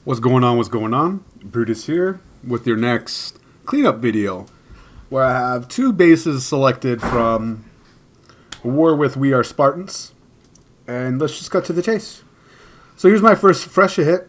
What's going on? What's going on? Brutus here with your next cleanup video, where I have two bases selected from a war with We Are Spartans, and let's just cut to the chase. So here's my first fresh hit.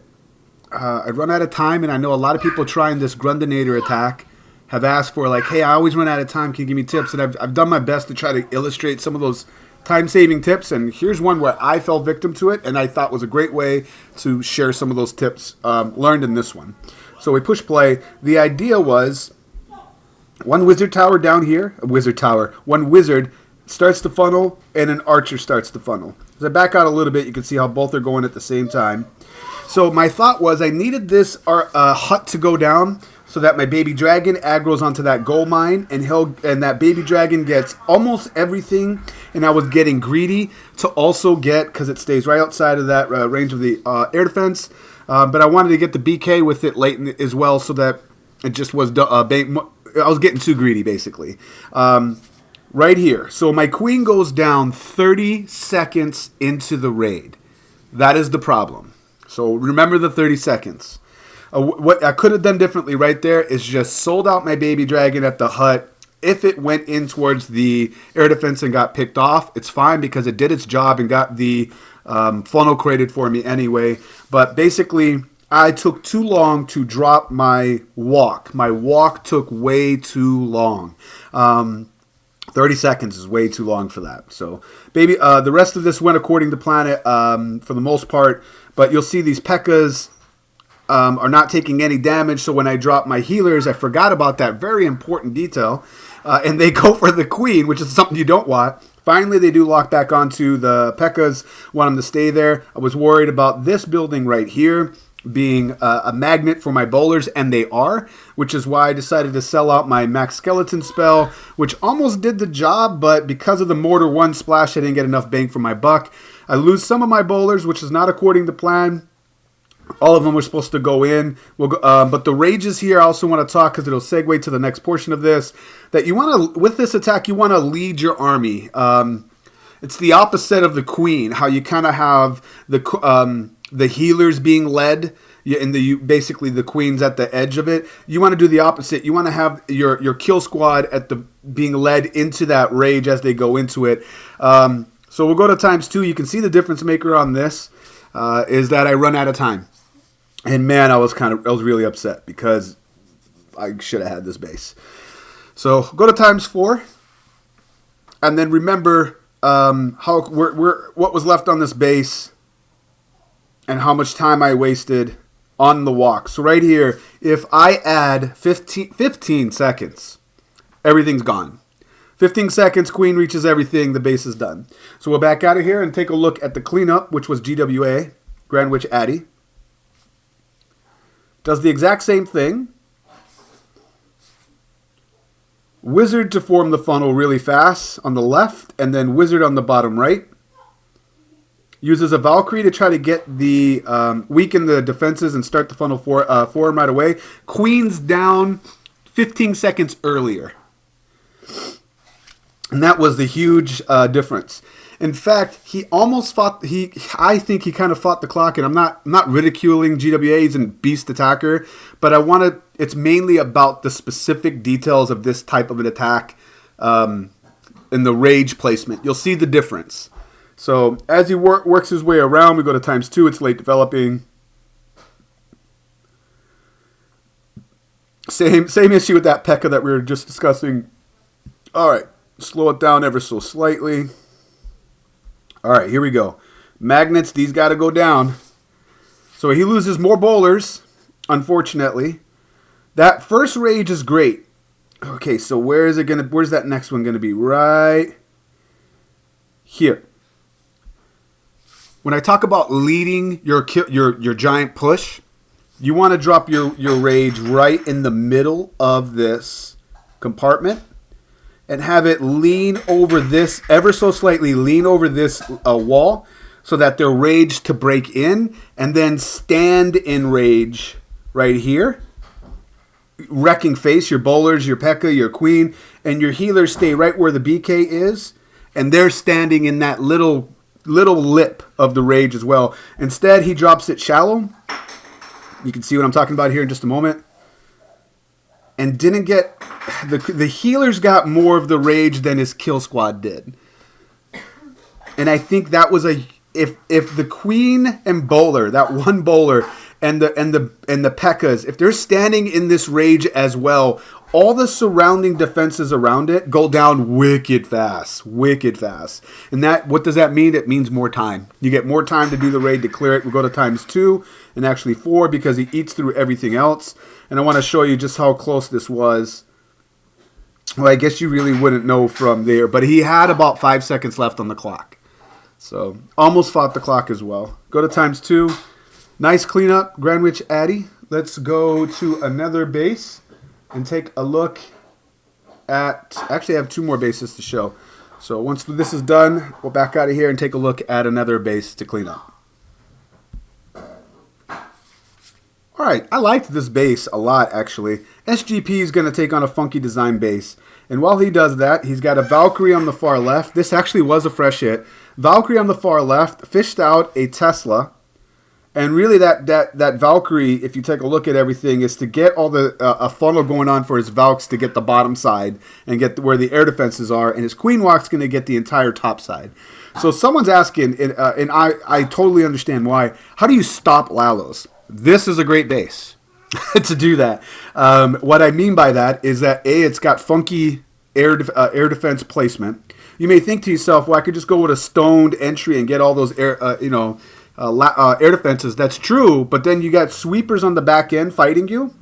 I run out of time, and I know a lot of people trying this Grundinator attack have asked for, like, hey, I always run out of time, can you give me tips? And I've done my best to try to illustrate some of those time-saving tips, and here's one where I fell victim to it, and I thought was a great way to share some of those tips learned in this one. So we push play. The idea was one wizard tower down here, one wizard starts the funnel, and an archer starts the funnel. As I back out a little bit, you can see how both are going at the same time. So my thought was I needed this hut to go down so that my baby dragon aggroes onto that gold mine, and that baby dragon gets almost everything. And I was getting greedy to also get, because it stays right outside of that range of the air defense, but I wanted to get the BK with it late as well, so that it just was, I was getting too greedy, basically. Right here. So my queen goes down 30 seconds into the raid. That is the problem. So remember the 30 seconds. What I could have done differently right there is just sold out my baby dragon at the hut. If it went in towards the air defense and got picked off, it's fine because it did its job and got the funnel created for me anyway. But basically, I took too long to drop my walk. My walk took way too long. 30 seconds is way too long for that. So, the rest of this went according to plan for the most part. But you'll see these P.E.K.K.A.s are not taking any damage. So when I drop my healers, I forgot about that very important detail. And they go for the queen, which is something you don't want. Finally, they do lock back onto the P.E.K.K.A.s. Want them to stay there. I was worried about this building right here being a magnet for my bowlers, and they are, which is why I decided to sell out my max skeleton spell, which almost did the job, but because of the mortar 1 splash, I didn't get enough bang for my buck. I lose some of my bowlers, which is not according to plan. All of them were supposed to go in. But the rages here, I also want to talk, because it'll segue to the next portion of this, that you want to, with this attack, you want to lead your army. It's the opposite of the queen, how you kind of have the healers being led, and basically the queen's at the edge of it. You want to do the opposite. You want to have your kill squad being led into that rage as they go into it. So we'll go to ×2. You can see the difference maker on this is that I run out of time. And man, I was really upset because I should have had this base. So go to ×4, and then remember what was left on this base and how much time I wasted on the walk. So right here, if I add 15 seconds, everything's gone. 15 seconds, queen reaches everything, the base is done. So we'll back out of here and take a look at the cleanup, which was GWA, Grand Witch Addy. Does the exact same thing. Wizard to form the funnel really fast on the left, and then wizard on the bottom right. Uses a Valkyrie to try to get the weaken the defenses and start the funnel form right away. Queen's down 15 seconds earlier. And that was the huge difference. In fact, he almost fought. I think he kind of fought the clock, and I'm not ridiculing GWAs and beast attacker, but it's mainly about the specific details of this type of an attack, in the rage placement. You'll see the difference. So as he works his way around, we go to ×2. It's late developing. Same issue with that P.E.K.K.A. that we were just discussing. All right. Slow it down ever so slightly. All right, here we go. Magnets, these got to go down. So he loses more bowlers, unfortunately. That first rage is great. Okay, so where's that next one going to be? Right here. When I talk about leading your giant push, you want to drop your rage right in the middle of this compartment. And have it lean over this, ever so slightly, lean over this wall so that they're raged to break in, and then stand in rage right here. Wrecking face, your bowlers, your P.E.K.K.A., your queen, and your healers stay right where the BK is, and they're standing in that little lip of the rage as well. Instead, he drops it shallow, You can see what I'm talking about here in just a moment. And didn't get... The healers got more of the rage than his kill squad did. And I think that was a... If the queen and bowler, that one bowler, and the P.E.K.K.A.s, if they're standing in this rage as well, all the surrounding defenses around it go down wicked fast. Wicked fast. And that, what does that mean? It means more time. You get more time to do the raid to clear it. We'll go to ×2 and actually 4 because he eats through everything else. And I want to show you just how close this was. Well, I guess you really wouldn't know from there. But he had about 5 seconds left on the clock. So, almost fought the clock as well. Go to ×2. Nice cleanup, Grand Witch Addy. Let's go to another base and take a look at... Actually, I have 2 more bases to show. So, once this is done, we'll back out of here and take a look at another base to clean up. Alright, I liked this base a lot, actually. SGP is going to take on a funky design base. And while he does that, he's got a Valkyrie on the far left. This actually was a fresh hit. Valkyrie on the far left, fished out a Tesla. And really that Valkyrie, if you take a look at everything, is to get all the a funnel going on for his Valks to get the bottom side and get where the air defenses are. And his Queen Walk's going to get the entire top side. So someone's asking, and I totally understand why, how do you stop Lalos? This is a great base to do that. What I mean by that is that, A, it's got funky air defense placement. You may think to yourself, well, I could just go with a stoned entry and get all those air defenses. That's true, but then you got sweepers on the back end fighting you.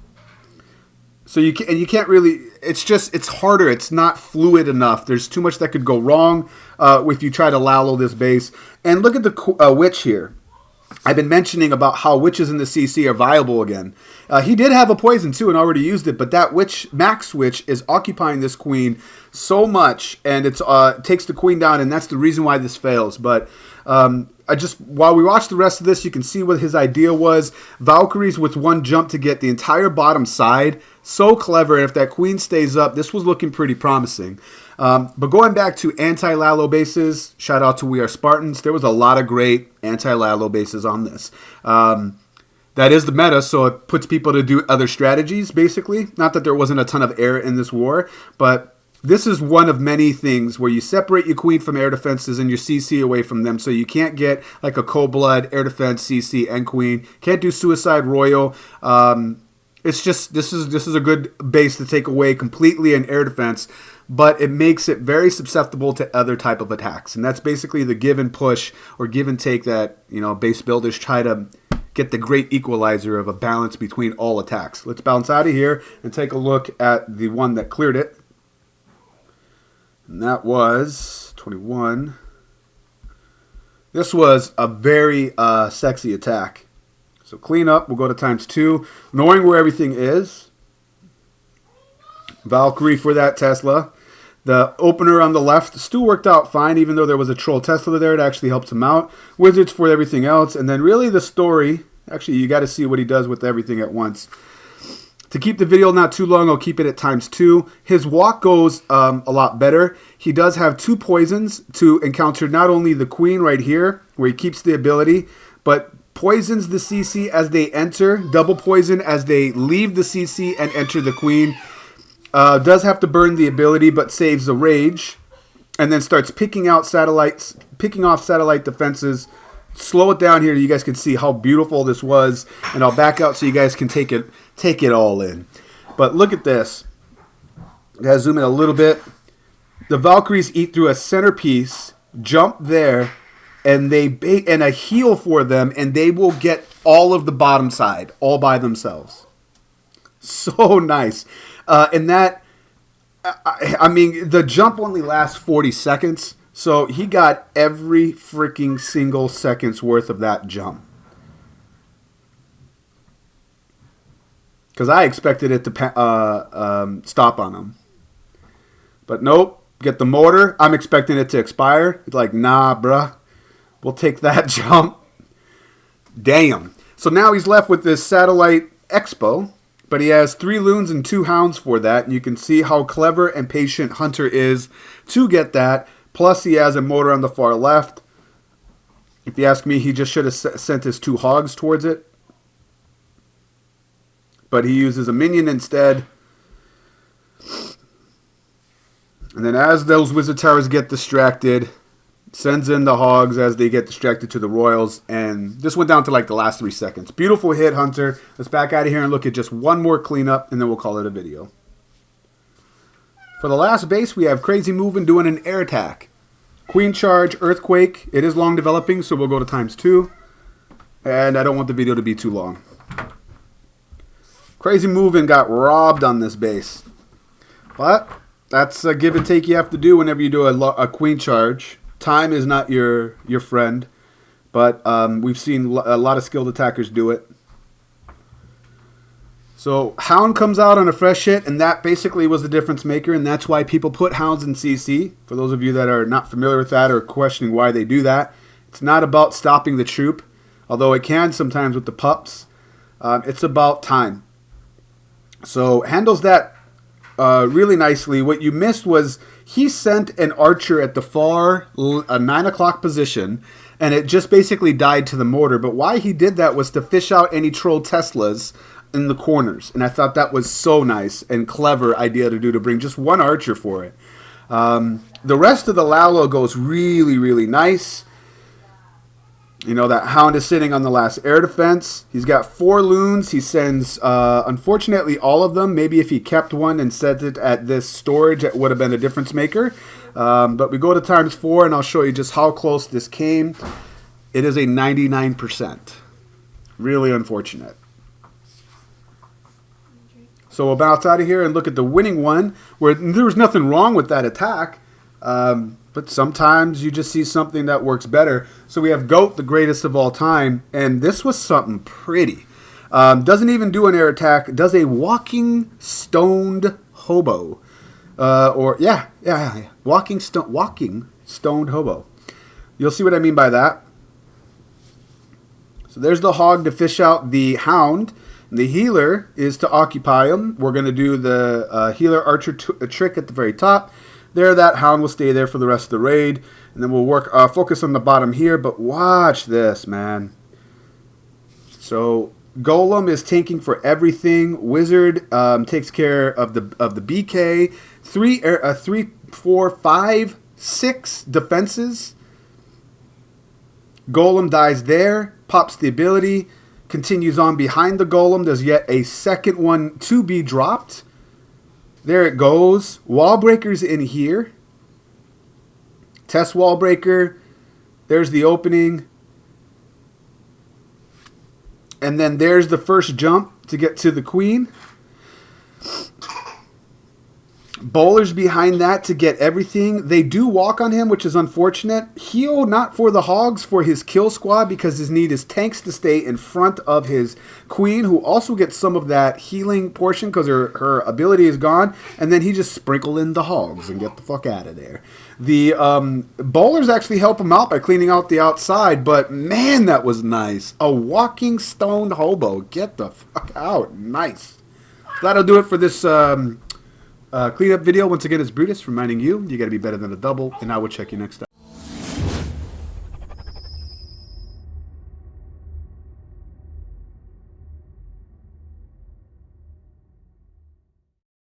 So you can't really. It's harder. It's not fluid enough. There's too much that could go wrong if you try to Lalo this base. And look at the witch here. I've been mentioning about how witches in the CC are viable again. He did have a poison too and already used it, but that witch, Max Witch, is occupying this queen so much, and it takes the queen down, and that's the reason why this fails. But while we watch the rest of this, you can see what his idea was. Valkyries with one jump to get the entire bottom side. So clever, and if that queen stays up, this was looking pretty promising. But going back to anti-Lalo bases, shout out to We Are Spartans. There was a lot of great anti-Lalo bases on this. That is the meta, so it puts people to do other strategies, basically. Not that there wasn't a ton of air in this war, but this is one of many things where you separate your queen from air defenses and your CC away from them, so you can't get like a cold blood, air defense, CC, and queen. Can't do suicide royal. It's just, this is a good base to take away completely in air defense, but it makes it very susceptible to other type of attacks. And that's basically the give and push or give and take that, base builders try to get the great equalizer of a balance between all attacks. Let's bounce out of here and take a look at the one that cleared it. And that was 21. This was a very sexy attack. So clean up, we'll go to ×2. Knowing where everything is. Valkyrie for that Tesla. The opener on the left still worked out fine, even though there was a troll Tesla there. It actually helped him out. Wizards for everything else. And then really the story. Actually, you got to see what he does with everything at once. To keep the video not too long, I'll keep it at ×2. His walk goes a lot better. He does have 2 poisons to encounter not only the queen right here, where he keeps the ability, but poisons the CC as they enter, double poison as they leave the CC and enter the queen. Does have to burn the ability, but saves the rage, and then starts picking off satellite defenses. Slow it down here. You guys can see how beautiful this was, and I'll back out so you guys can take it all in. But look at this. Gotta zoom in a little bit. The Valkyries eat through a centerpiece, jump there, and and a heal for them, and they will get all of the bottom side all by themselves. So nice. And that, I mean, the jump only lasts 40 seconds, so he got every freaking single second's worth of that jump. Because I expected it to stop on him. But nope, get the mortar. I'm expecting it to expire. It's like, nah, bruh. We'll take that jump. Damn. So now he's left with this satellite expo. But he has 3 loons and 2 hounds for that. And you can see how clever and patient Hunter is to get that. Plus he has a mortar on the far left. If you ask me, he just should have sent his 2 hogs towards it. but he uses a minion instead. And then as those wizard towers get distracted, sends in the hogs as they get distracted to the royals. And this went down to like the last 3 seconds. Beautiful hit, Hunter. Let's back out of here and look at just one more cleanup, and then we'll call it a video. For the last base, we have Crazy Moving doing an air attack. Queen Charge, Earthquake. It is long developing, so we'll go to ×2. And I don't want the video to be too long. Crazy Moving got robbed on this base. But that's a give and take you have to do whenever you do a Queen Charge. Time is not your friend. But we've seen a lot of skilled attackers do it. So Hound comes out on a fresh hit, and that basically was the difference maker, and that's why people put Hounds in CC. For those of you that are not familiar with that or questioning why they do that, it's not about stopping the troop, although it can sometimes with the pups. It's about time. So handles that really nicely. What you missed was he sent an archer at the far 9 o'clock position, and it just basically died to the mortar. But why he did that was to fish out any troll Teslas in the corners, and I thought that was so nice and clever idea to do, to bring just one archer for it. The rest of the Lalo goes really, really nice. You know, that Hound is sitting on the last air defense. He's got 4 loons. He sends, unfortunately, all of them. Maybe if he kept one and set it at this storage, it would have been a difference maker. But we go to ×4, and I'll show you just how close this came. It is a 99%. Really unfortunate. So we'll bounce out of here and look at the winning one, where there was nothing wrong with that attack. But sometimes you just see something that works better. So we have Goat, the greatest of all time. And this was something pretty. Doesn't even do an air attack. Does a walking stoned hobo. Walking stoned hobo. You'll see what I mean by that. So there's the hog to fish out the Hound. The healer is to occupy him. We're going to do the healer archer trick at the very top. There, that Hound will stay there for the rest of the raid. And then we'll work focus on the bottom here. But watch this, man. So Golem is tanking for everything. Wizard takes care of the BK. 3, 4, 5, 6 defenses. Golem dies there. Pops the ability. Continues on behind the Golem. There's yet a second one to be dropped. There it goes. Wall breakers in here. Test wall breaker. There's the opening. And then there's the first jump to get to the queen. Bowlers behind that to get everything. They do walk on him, which is unfortunate. Heal not for the hogs, for his kill squad, because his need is tanks to stay in front of his queen, who also gets some of that healing portion because her ability is gone. And then he just sprinkle in the hogs and get the fuck out of there. The bowlers actually help him out by cleaning out the outside, but man, that was nice. A walking stoned hobo. Get the fuck out. Nice. That'll do it for this cleanup video. Once again, it's Brutus reminding you, you got to be better than a double, and I will check you next time.